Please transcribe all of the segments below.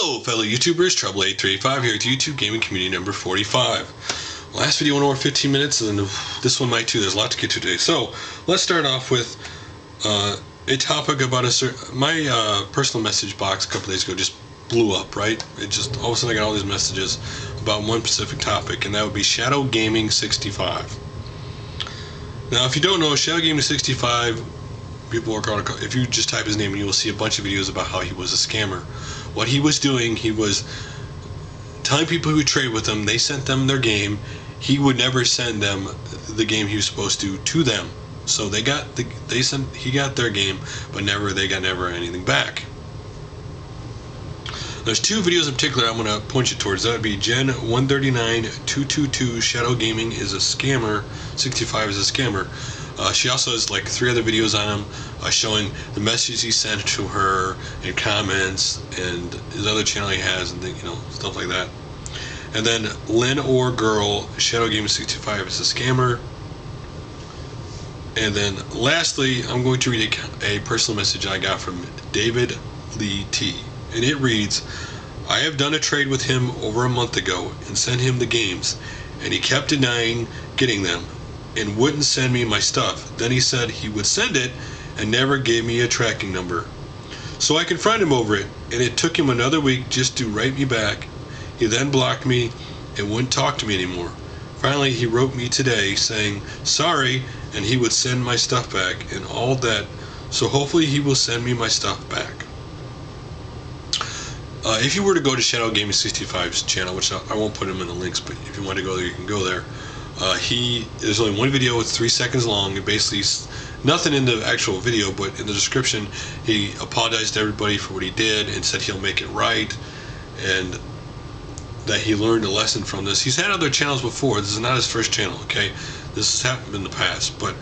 Hello fellow YouTubers, Trouble835 here at YouTube Gaming Community number 45. Last video went over 15 minutes and this one might too. There's a lot to get to today. So let's start off with a topic about my personal message box a couple days ago just blew up, right? It just, all of a sudden I got all these messages about one specific topic, and that would be Shadow Gaming 65. Now if you don't know, Shadow Gaming 65, people work on, if you just type his name, you will see a bunch of videos about how he was a scammer. What he was doing, he was telling people who would trade with him, they sent them their game, he would never send them the game he was supposed to them. So he got their game, but they got never anything back. There's two videos in particular I'm going to point you towards. That would be Gen 139222, Shadow Gaming is a scammer, 65 is a scammer. She also has like 3 other videos on him showing the messages he sent to her and comments and his other channel he has and stuff like that. And then Lenoredgirl, Shadow Gaming 65 is a scammer. And then lastly, I'm going to read a personal message I got from David Lee T. And it reads, I have done a trade with him over a month ago and sent him the games, and he kept denying getting them and wouldn't send me my stuff. Then he said he would send it and never gave me a tracking number. So I confronted him over it, and it took him another week just to write me back. He then blocked me and wouldn't talk to me anymore. Finally, he wrote me today saying sorry and he would send my stuff back and all that. So hopefully he will send me my stuff back. If you were to go to Shadow Gaming 65's channel, which I won't put him in the links, but if you want to go there, you can go there. There's only one video, it's 3 seconds long, and basically nothing in the actual video, but in the description he apologized to everybody for what he did and said he'll make it right and that he learned a lesson from this. He's had other channels before. This is not his first channel, okay? This has happened in the past, but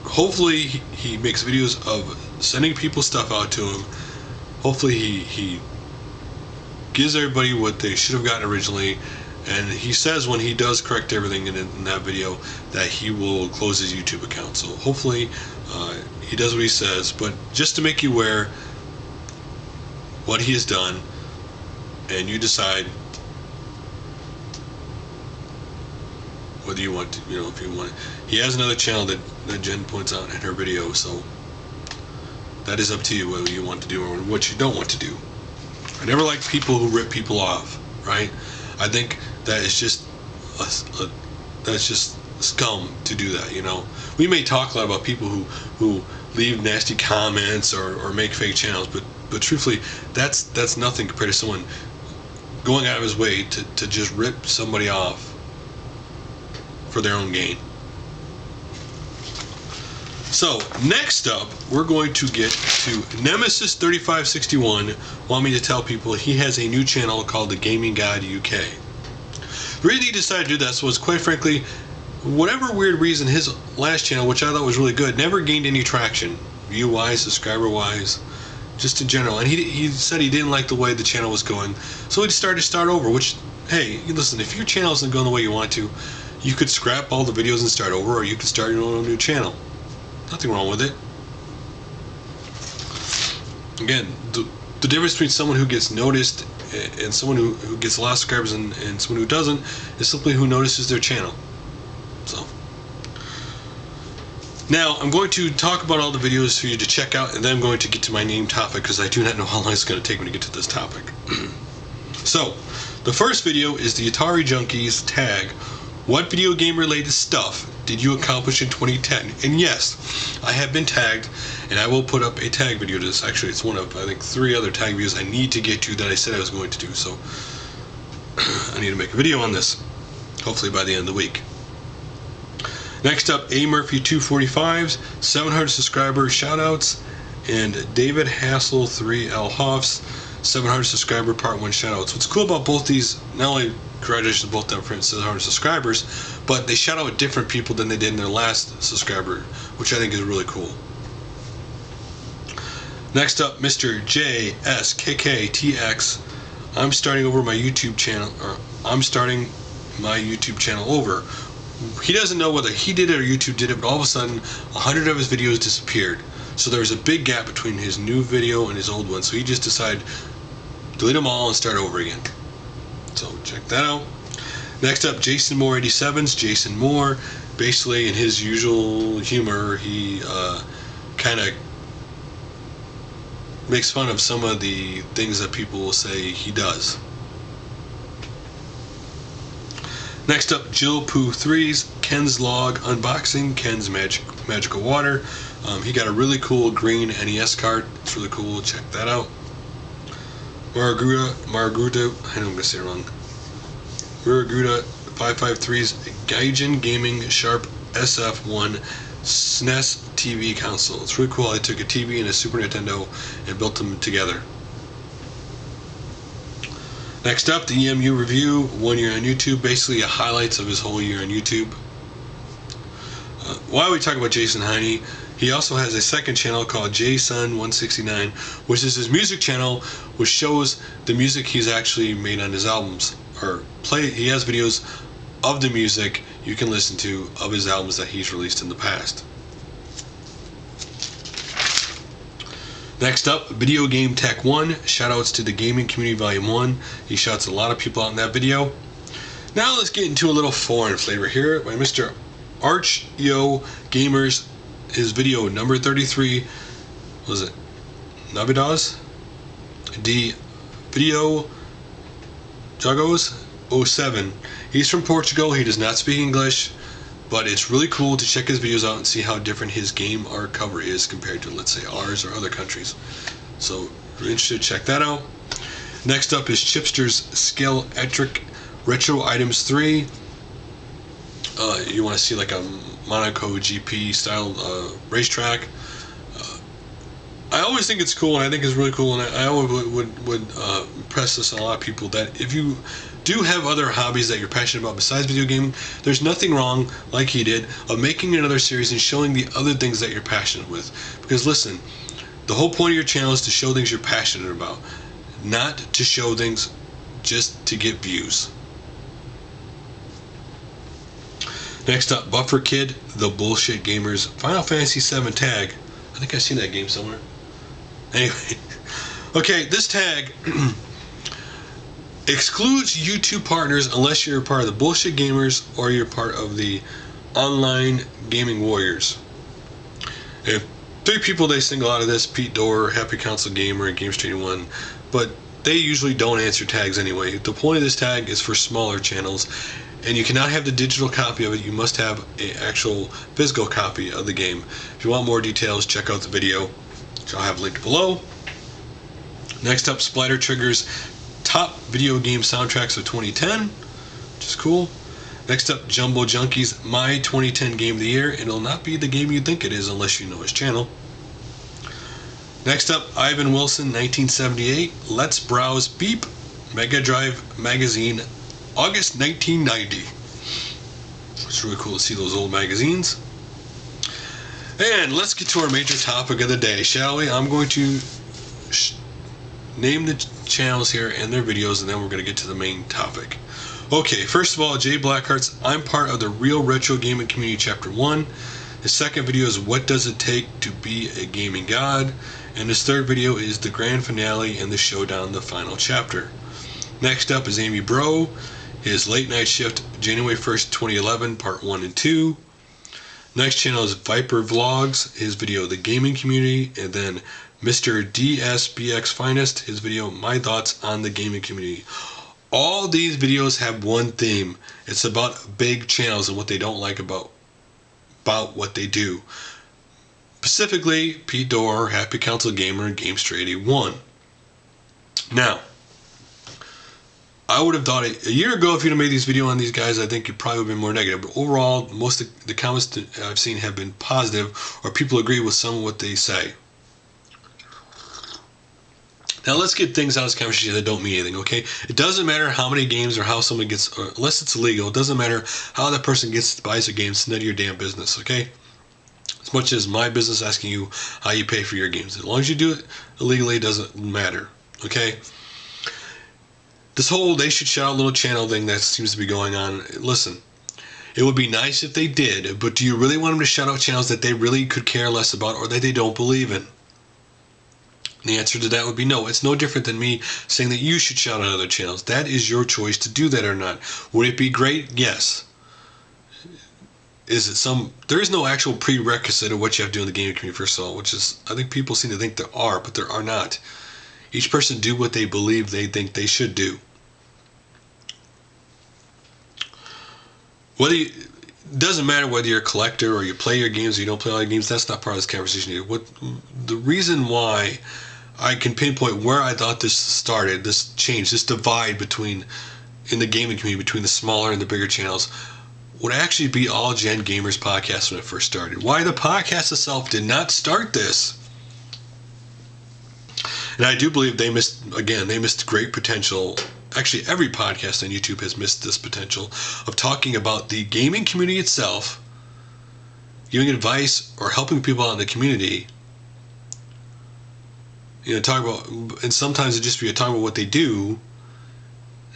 hopefully he makes videos of sending people stuff out to him. Hopefully he gives everybody what they should have gotten originally, and he says when he does correct everything in that video that he will close his YouTube account. So hopefully he does what he says, but just to make you aware what he has done, and you decide whether you want to, if you want. He has another channel that Jen points out in her video, so that is up to you whether you want to do or what you don't want to do. I never like people who rip people off, right? I think that is just that's just scum to do that. We may talk a lot about people who leave nasty comments or make fake channels, but truthfully, that's nothing compared to someone going out of his way to just rip somebody off for their own gain. So next up, we're going to get to Nemesis3561. Want me to tell people he has a new channel called The Gaming Guide UK. The reason he decided to do this was, quite frankly, whatever weird reason, his last channel, which I thought was really good, never gained any traction, view-wise, subscriber-wise, just in general. And he said he didn't like the way the channel was going, so he decided to start over. Which, hey, listen, if your channel isn't going the way you want to, you could scrap all the videos and start over, or you could start your own new channel. Nothing wrong with it. Again, the difference between someone who gets noticed and someone who gets a lot of subscribers and someone who doesn't is simply who notices their channel. So now I'm going to talk about all the videos for you to check out, and then I'm going to get to my main topic because I do not know how long it's going to take me to get to this topic. So the first video is the TheAtariJunkie's tag. What video game related stuff did you accomplish in 2010? And yes, I have been tagged, and I will put up a tag video to this. Actually, it's one of, I think, 3 other tag videos I need to get to that I said I was going to do. So I need to make a video on this, hopefully by the end of the week. Next up, aMurphy245's 700 subscriber shoutouts, and David Hassel 3L Hoff's 700 subscriber part 1 shoutouts. What's cool about both these, not only congratulations to both them for 700 subscribers, but they shout out different people than they did in their last subscriber, which I think is really cool. Next up, MrJskktx. I'm starting my YouTube channel over. He doesn't know whether he did it or YouTube did it, but all of a sudden 100 of his videos disappeared. So there was a big gap between his new video and his old one, so he just decided delete them all and start over again. So check that out. Next up, Jason Moore 87's Jason Moore. Basically, in his usual humor, he kind of makes fun of some of the things that people will say he does. Next up, Jill Pooh 3's Kenslog unboxing, Ken's Magical Water. He got a really cool green NES card. It's really cool. Check that out. Marguda, I know I'm going to say it wrong. Marguda 553's Gaijin Gaming Sharp SF1 SNES TV console. It's really cool. I took a TV and a Super Nintendo and built them together. Next up, the TheEMUReview, 1 year on YouTube, basically highlights of his whole year on YouTube. While we talk about Jason Heine, he also has a second channel called JSun169, which is his music channel, which shows the music he's actually made on his albums. He has videos of the music you can listen to of his albums that he's released in the past. Next up, Video Game Tech 1, Shoutouts to the Gaming Community Volume 1. He shouts a lot of people out in that video. Now let's get into a little foreign flavor here by Mr. Archeogamer's, his video number 33, was it Novidades? Videojogos 07. He's from Portugal, he does not speak English, but it's really cool to check his videos out and see how different his game art cover is compared to, let's say, ours or other countries. So, if you're interested, check that out. Next up is Chipsturs Scalextric Retro Items 3. You want to see like a Monaco GP style racetrack. I always think it's cool, and I think it's really cool, and I always would impress this on a lot of people that if you do have other hobbies that you're passionate about besides video gaming, there's nothing wrong, like he did, of making another series and showing the other things that you're passionate with. Because listen, the whole point of your channel is to show things you're passionate about, not to show things just to get views. Next up, Bufferkid, the Bullshit Gamer's Final Fantasy VII tag. I think I've seen that game somewhere. Anyway, okay, this tag excludes YouTube partners unless you're a part of the Bullshit Gamers or you're part of the Online Gaming Warriors. And 3 people they single out of this: Pete Dorr, Happy Council Gamer, and GameStreet1, but they usually don't answer tags anyway. The point of this tag is for smaller channels, and you cannot have the digital copy of it. You must have an actual physical copy of the game. If you want more details, check out the video, which I'll have linked below. Next up, SplatterTrigger's Top Video Game Soundtracks of 2010, which is cool. Next up, JumbleJunkie's My 2010 Game of the Year, and it'll not be the game you think it is unless you know his channel. Next up, Ivan Wilson 1978, Let's Browse Beep Mega Drive Magazine, August 1990. It's really cool to see those old magazines. And let's get to our major topic of the day, shall we? I'm going to name the channels here and their videos, and then we're going to get to the main topic. Okay, first of all, Jay Blackheart's I'm part of the Real Retro Gaming Community Chapter 1. His second video is What Does It Take to Be a Gaming God? And his third video is the grand finale and the showdown, the final chapter. Next up is Amy Bro, his Late Night Shift, January 1st, 2011, Part 1 and 2. Next channel is Viper Vlogs, his video The Gaming Community, and then Mr. DSBX Finest, his video My Thoughts on the Gaming Community. All these videos have one theme. It's about big channels and what they don't like about what they do. Specifically, Pete Dorr, Happy Council Gamer, and GameStreet81. Now, I would have thought a year ago, if you'd have made this video on these guys, I think it probably would have been more negative. But overall, most of the comments that I've seen have been positive, or people agree with some of what they say. Now let's get things out of this conversation that don't mean anything, okay? It doesn't matter how many games or how someone gets, or unless it's illegal, it doesn't matter how that person buys a game. It's none of your damn business, okay? As much as my business asking you how you pay for your games. As long as you do it illegally, it doesn't matter, okay? This whole they should shout out little channel thing that seems to be going on, listen, it would be nice if they did, but do you really want them to shout out channels that they really could care less about or that they don't believe in? The answer to that would be no. It's no different than me saying that you should shout out other channels. That is your choice to do that or not. Would it be great? Yes. Is it some... There is no actual prerequisite of what you have to do in the gaming community, first of all, which is... I think people seem to think there are, but there are not. Each person do what they believe they think they should do. It doesn't matter whether you're a collector or you play your games or you don't play all your games. That's not part of this conversation here. The reason why I can pinpoint where I thought this started, this change, this divide in the gaming community between the smaller and the bigger channels, would actually be All Gen Gamers podcast when it first started. Why the podcast itself did not start this. And I do believe they missed great potential. Actually, every podcast on YouTube has missed this potential of talking about the gaming community itself, giving advice or helping people out in the community. Talk about, and sometimes it just be talking about what they do.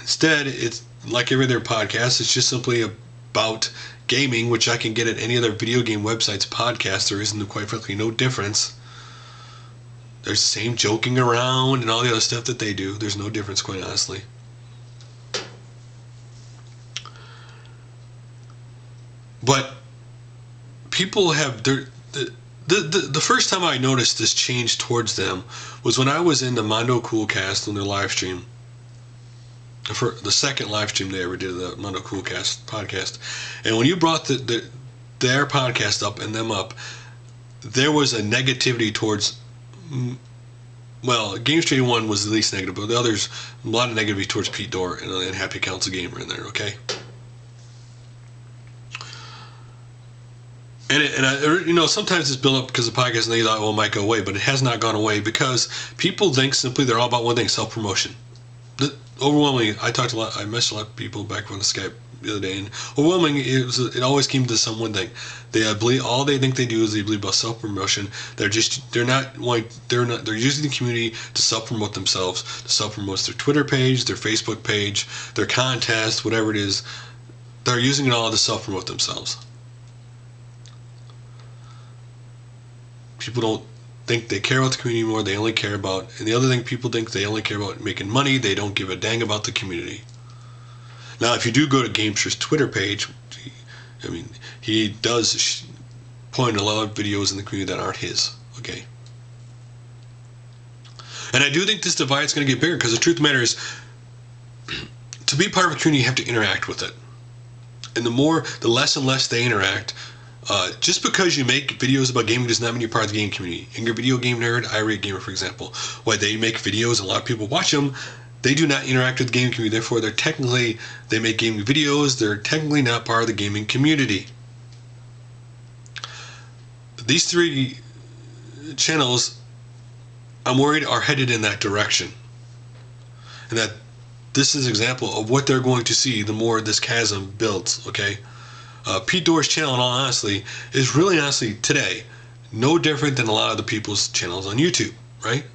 Instead, it's like every other podcast. It's just simply about gaming, which I can get at any other video game website's podcast. There isn't, quite frankly, no difference. There's the same joking around and all the other stuff that they do. There's no difference, quite honestly. But people have the first time I noticed this change towards them was when I was in the Mondo Coolcast on their live stream. For the second live stream they ever did, the Mondo Coolcast podcast. And when you brought their podcast up and them up, there was a negativity towards, well, Games Trading 1 was the least negative, but the others, a lot of negativity towards Pete Dorr and Happy Council Gamer in there, okay? And sometimes it's built up because of the podcast and they thought, well, it might go away, but it has not gone away because people think simply they're all about one thing, self-promotion. Overwhelmingly, I messaged a lot of people back on the Skype the other day, and overwhelmingly, it always came to some one thing. All they think they do is they believe about self-promotion. They're using the community to self-promote themselves, to self-promote their Twitter page, their Facebook page, their contest, whatever it is. They're using it all to self-promote themselves. People don't think they care about the community anymore. They only care about, and the other thing people think, they only care about making money. They don't give a dang about the community. Now, if you do go to Gamesters' Twitter page, he does point a lot of videos in the community that aren't his, okay? And I do think this divide is going to get bigger because the truth of the matter is, to be part of a community, you have to interact with it. And the less and less they interact, just because you make videos about gaming does not mean you're part of the game community. And you're a video game nerd, Gamer, for example, why they make videos, a lot of people watch them, they do not interact with the gaming community. Therefore, they make gaming videos, they're technically not part of the gaming community. These three channels, I'm worried, are headed in that direction. And that this is an example of what they're going to see the more this chasm builds, okay? Pete Dorr's channel, in all honesty, is really honestly today no different than a lot of the people's channels on YouTube, right?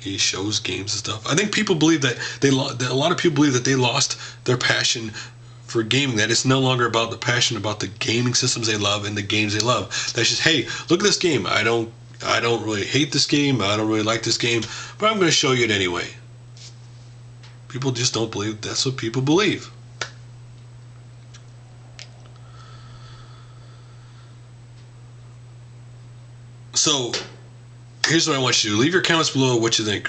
He shows games and stuff. I think people believe that a lot of people believe that they lost their passion for gaming. That it's no longer about the passion about the gaming systems they love and the games they love. That's just, hey, look at this game. I don't really hate this game. I don't really like this game, but I'm going to show you it anyway. People just don't believe that's what people believe. So, here's what I want you to do. Leave your comments below what you think.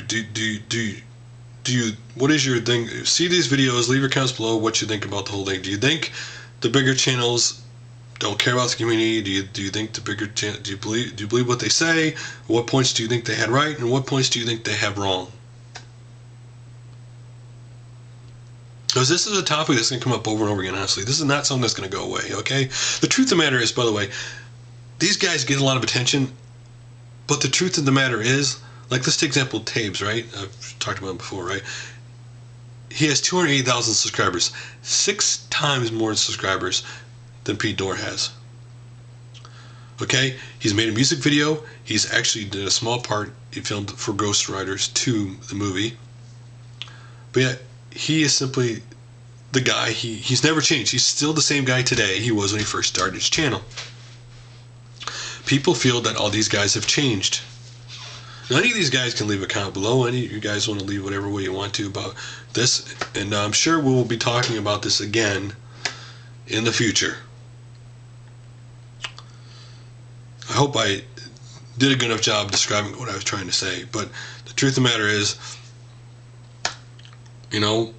What is your thing? See these videos, leave your comments below what you think about the whole thing. Do you think the bigger channels don't care about the community? Do you think the bigger do you believe what they say? What points do you think they had right, and what points do you think they have wrong? Because this is a topic that's going to come up over and over again, honestly. This is not something that's going to go away, okay? The truth of the matter is, by the way, these guys get a lot of attention, but the truth of the matter is, like, let's take example Tabes, right? I've talked about him before, right? He has 280,000 subscribers, 6 times more subscribers than Pete Dorr has. Okay? He's made a music video. He's actually did a small part. He filmed for Ghost Riders 2, the movie. But yet, he is simply the guy. He's never changed. He's still the same guy today he was when he first started his channel. People feel that all these guys have changed. Now, any of these guys can leave a comment below. Any of you guys want to leave whatever way you want to about this, and I'm sure we will be talking about this again in the future. I hope I did a good enough job describing what I was trying to say, but the truth of the matter is, you know,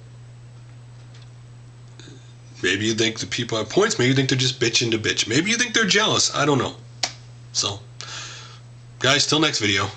maybe you think the people have points, maybe you think they're just bitching to bitch, maybe you think they're jealous, I don't know. So, guys, till next video.